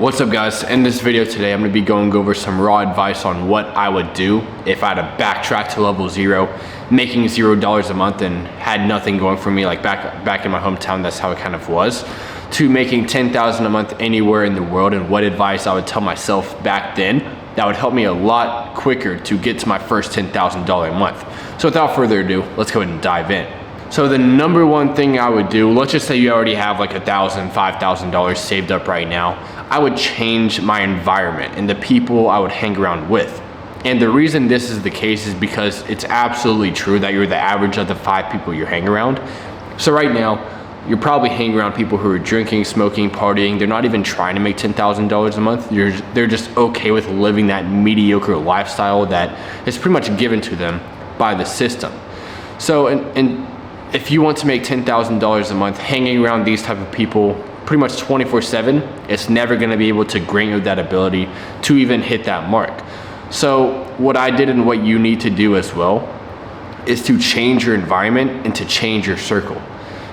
What's up guys? In this video today I'm going to be going over some raw advice on what I would do if I had to backtrack to level 0, making $0 a month and had nothing going for me, like back in my hometown. That's how it kind of was, to making $10,000 a month anywhere in the world, and what advice I would tell myself back then that would help me a lot quicker to get to my first $10,000 a month. So without further ado, let's go ahead and dive in. So the number one thing I would do, let's just say you already have like $1,000, $5,000 saved up right now, I would change my environment and the people I would hang around with. And the reason this is the case is because it's absolutely true that you're the average of the 5 people you hang around. So right now, you're probably hanging around people who are drinking, smoking, partying. They're not even trying to make $10,000 a month. They're just okay with living that mediocre lifestyle that is pretty much given to them by the system. So, if you want to make $10,000 a month hanging around these type of people pretty much 24/7, it's never going to be able to grant you that ability to even hit that mark. So what I did and what you need to do as well is to change your environment and to change your circle,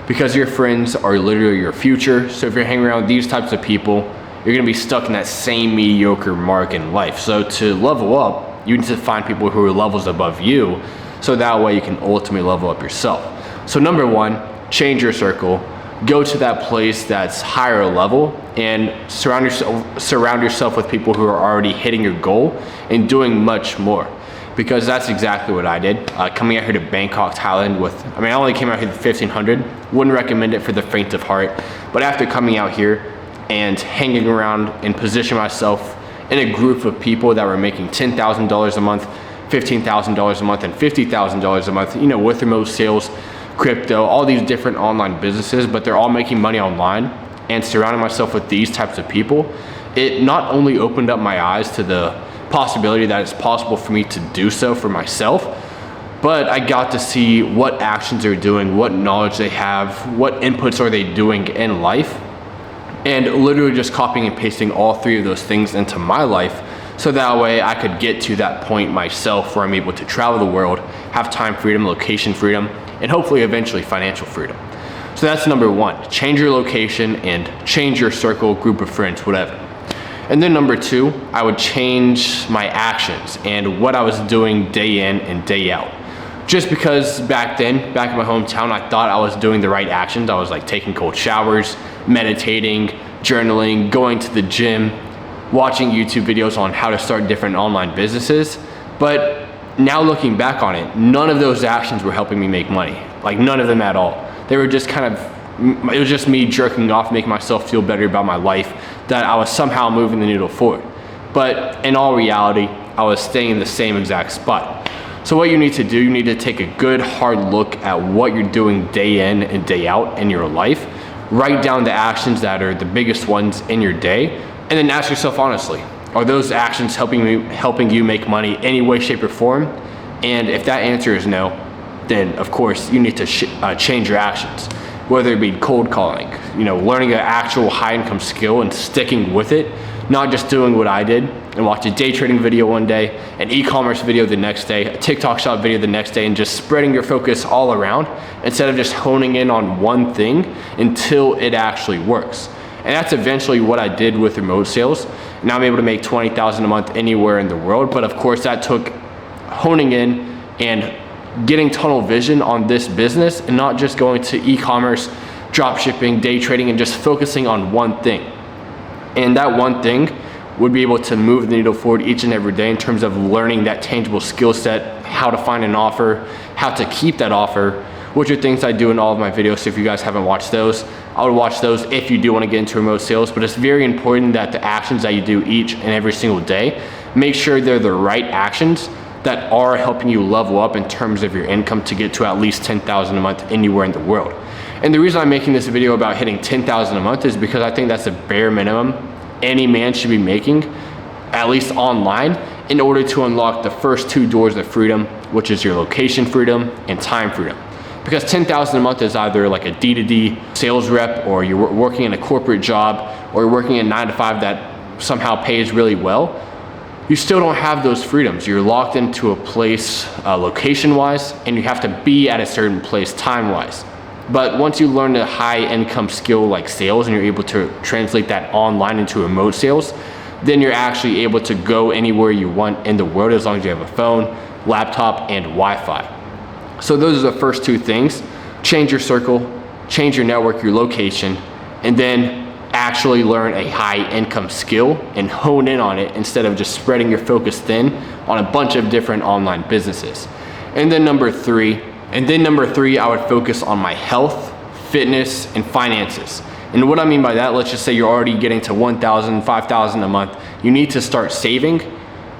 because your friends are literally your future. So if you're hanging around these types of people, you're going to be stuck in that same mediocre mark in life. So to level up, you need to find people who are levels above you, so that way you can ultimately level up yourself. So number one, change your circle. Go to that place that's higher level and surround yourself with people who are already hitting your goal and doing much more, because that's exactly what I did. Coming out here to Bangkok, Thailand I only came out here with 1,500. Wouldn't recommend it for the faint of heart. But after coming out here and hanging around and positioning myself in a group of people that were making $10,000 a month, $15,000 a month, and $50,000 a month, with remote sales, crypto, all these different online businesses, but they're all making money online, and surrounding myself with these types of people, it not only opened up my eyes to the possibility that it's possible for me to do so for myself, but I got to see what actions they're doing, what knowledge they have, what inputs are they doing in life, and literally just copying and pasting all 3 of those things into my life, so that way I could get to that point myself where I'm able to travel the world, have time freedom, location freedom, and hopefully eventually financial freedom. So that's number one, change your location and change your circle, group of friends, whatever. And then number 2, I would change my actions and what I was doing day in and day out. Just because back in my hometown, I thought I was doing the right actions. I was like taking cold showers, meditating, journaling, going to the gym, watching YouTube videos on how to start different online businesses. But now looking back on it, none of those actions were helping me make money. Like none of them at all. They were just it was just me jerking off, making myself feel better about my life, that I was somehow moving the needle forward. But in all reality, I was staying in the same exact spot. So what you need to do, you need to take a good hard look at what you're doing day in and day out in your life. Write down the actions that are the biggest ones in your day, and then ask yourself honestly, are those actions helping you make money any way, shape, or form? And if that answer is no, then of course you need to change your actions. Whether it be cold calling, learning an actual high income skill and sticking with it, not just doing what I did and watch a day trading video one day, an e-commerce video the next day, a TikTok shop video the next day, and just spreading your focus all around instead of just honing in on one thing until it actually works. And that's eventually what I did with remote sales. Now I'm able to make $20,000 a month anywhere in the world. But of course that took honing in and getting tunnel vision on this business, and not just going to e-commerce, drop shipping, day trading, and just focusing on one thing. And that one thing would be able to move the needle forward each and every day in terms of learning that tangible skill set, how to find an offer, how to keep that offer, which are things I do in all of my videos. So if you guys haven't watched those, I would watch those if you do want to get into remote sales. But it's very important that the actions that you do each and every single day, make sure they're the right actions that are helping you level up in terms of your income to get to at least $10,000 a month anywhere in the world. And the reason I'm making this video about hitting $10,000 a month is because I think that's the bare minimum any man should be making, at least online, in order to unlock the first 2 doors of freedom, which is your location freedom and time freedom. Because $10,000 a month is either like a D2D sales rep, or you're working in a corporate job, or you're working a 9-to-5 that somehow pays really well. You still don't have those freedoms. You're locked into a place location-wise, and you have to be at a certain place time-wise. But once you learn a high income skill like sales and you're able to translate that online into remote sales, then you're actually able to go anywhere you want in the world as long as you have a phone, laptop, and Wi-Fi. So those are the first two things. Change your circle, change your network, your location, and then actually learn a high income skill and hone in on it instead of just spreading your focus thin on a bunch of different online businesses. And then number three, I would focus on my health, fitness, and finances. And what I mean by that, let's just say you're already getting to 1,000, 5,000 a month. You need to start saving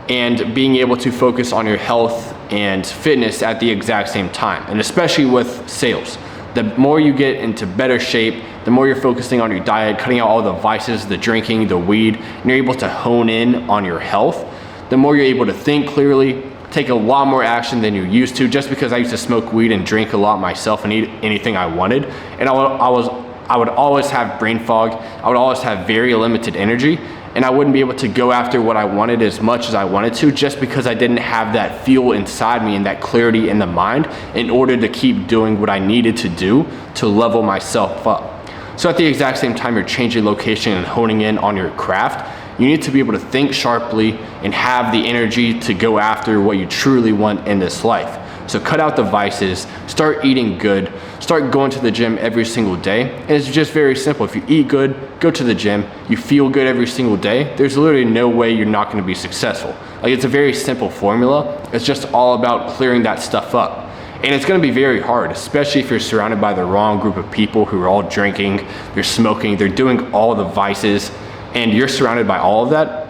and being able to focus on your health and fitness at the exact same time. And especially with sales, the more you get into better shape, the more you're focusing on your diet, cutting out all the vices, the drinking, the weed, and you're able to hone in on your health, the more you're able to think clearly, take a lot more action than you used to. Just because I used to smoke weed and drink a lot myself and eat anything I wanted, and I would always have brain fog, I would always have very limited energy, and I wouldn't be able to go after what I wanted as much as I wanted to just because I didn't have that fuel inside me and that clarity in the mind in order to keep doing what I needed to do to level myself up. So at the exact same time you're changing location and honing in on your craft, you need to be able to think sharply and have the energy to go after what you truly want in this life. So cut out the vices, start eating good, start going to the gym every single day. And it's just very simple. If you eat good, go to the gym, you feel good every single day, there's literally no way you're not gonna be successful. Like, it's a very simple formula. It's just all about clearing that stuff up. And it's gonna be very hard, especially if you're surrounded by the wrong group of people who are all drinking, they're smoking, they're doing all the vices, and you're surrounded by all of that.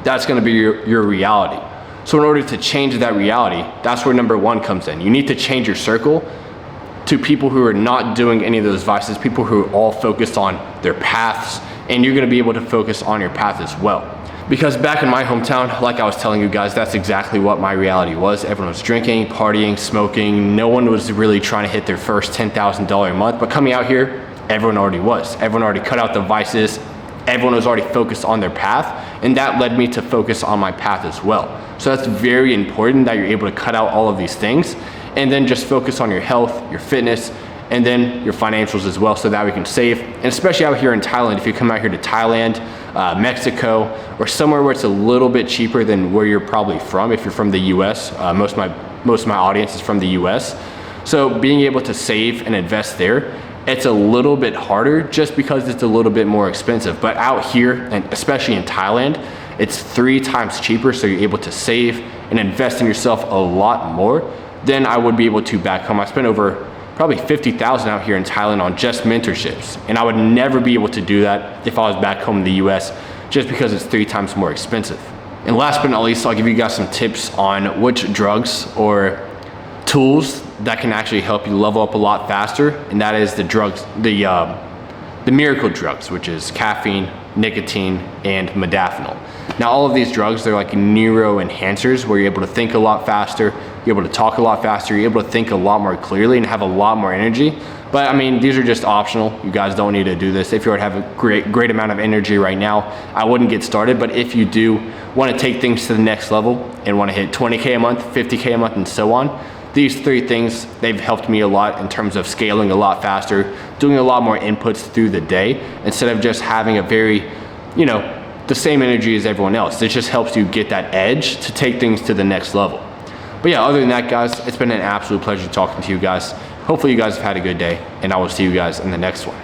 That's gonna be your reality. So in order to change that reality, that's where number one comes in. You need to change your circle to people who are not doing any of those vices, people who are all focused on their paths, and you're gonna be able to focus on your path as well. Because back in my hometown, like I was telling you guys, that's exactly what my reality was. Everyone was drinking, partying, smoking. No one was really trying to hit their first $10,000 a month, but coming out here, everyone already was. Everyone already cut out the vices. Everyone was already focused on their path, and that led me to focus on my path as well. So that's very important that you're able to cut out all of these things and then just focus on your health, your fitness, and then your financials as well, so that we can save. And especially out here in Thailand, if you come out here to Thailand, Mexico, or somewhere where it's a little bit cheaper than where you're probably from, if you're from the US, most of my audience is from the US. So being able to save and invest there, it's a little bit harder just because it's a little bit more expensive. But out here, and especially in Thailand, it's 3 times cheaper, so you're able to save and invest in yourself a lot more than I would be able to back home. I spent over probably 50,000 out here in Thailand on just mentorships, and I would never be able to do that if I was back home in the US, just because it's 3 times more expensive. And last but not least, I'll give you guys some tips on which drugs or tools that can actually help you level up a lot faster, and that is the drugs, the miracle drugs, which is caffeine, nicotine, and modafinil. Now, all of these drugs, they're like neuro enhancers where you're able to think a lot faster, you're able to talk a lot faster, you're able to think a lot more clearly and have a lot more energy. But I mean, these are just optional. You guys don't need to do this. If you already have a great amount of energy right now, I wouldn't get started. But if you do want to take things to the next level and want to hit 20K a month, 50K a month, and so on, these 3 things, they've helped me a lot in terms of scaling a lot faster, doing a lot more inputs through the day, instead of just having a very, the same energy as everyone else. It just helps you get that edge to take things to the next level. But yeah, other than that, guys, it's been an absolute pleasure talking to you guys. Hopefully you guys have had a good day, and I will see you guys in the next one.